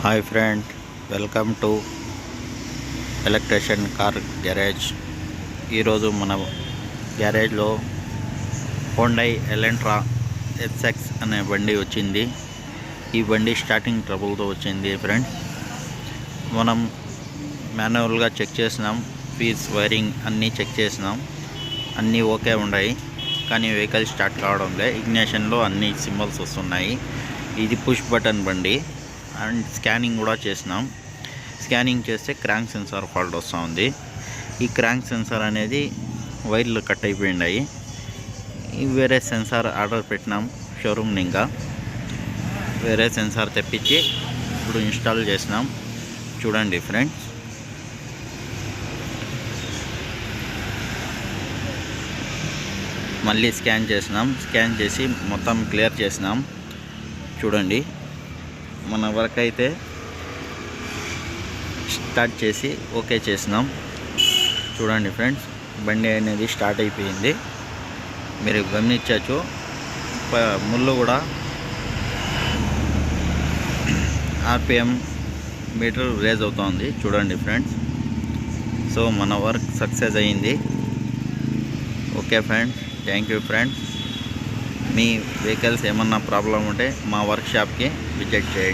Hi friend, welcome to electrician car garage. ఈరోజు మన గ్యారేజ్లో Hyundai Elantra SX అనే బండి వచ్చింది. ఈ బండి స్టార్టింగ్ ట్రబుల్తో వచ్చింది ఫ్రెండ్. మనం మాన్యువల్గా చెక్ చేసినాం, ఫీజ్ వైరింగ్ అన్నీ చెక్ చేసినాం, అన్నీ ఓకే ఉన్నాయి. కానీ వెహికల్ స్టార్ట్ కావడం లే. ఇగ్నిషన్లో అన్ని సింబల్స్ వస్తున్నాయి. ఇది పుష్ బటన్ బండి అండ్ స్కానింగ్ కూడా చేసినాం. స్కానింగ్ చేస్తే క్రాంక్ సెన్సార్ ఫాల్ట్ వస్తూ ఉంది. ఈ క్రాంక్ సెన్సార్ అనేది వైర్లు కట్ అయిపోయినాయి. వేరే సెన్సార్ ఆర్డర్ పెట్టినాం షోరూమ్. ఇంకా వేరే సెన్సార్ తెప్పించి ఇప్పుడు ఇన్స్టాల్ చేసినాం. చూడండి ఫ్రెండ్స్, మళ్ళీ స్కాన్ చేసినాం. స్కాన్ చేసి మొత్తం క్లియర్ చేసినాం. చూడండి, మన వర్క్ అయితే స్టార్ట్ చేసి ఓకే చేసినాం. చూడండి ఫ్రెండ్స్, బండి అనేది స్టార్ట్ అయిపోయింది. మీరు గమనించవచ్చు, ముళ్ళు కూడా ఆర్పిఎం మీటర్ రేజ్ అవుతుంది. చూడండి ఫ్రెండ్స్, సో మన వర్క్ సక్సెస్ అయ్యింది. Okay friends, thank you friends. Me vehicles ఏమన్నా ప్రాబ్లం ఉంటే మా వర్క్షాప్కి విజిట్ చేయండి.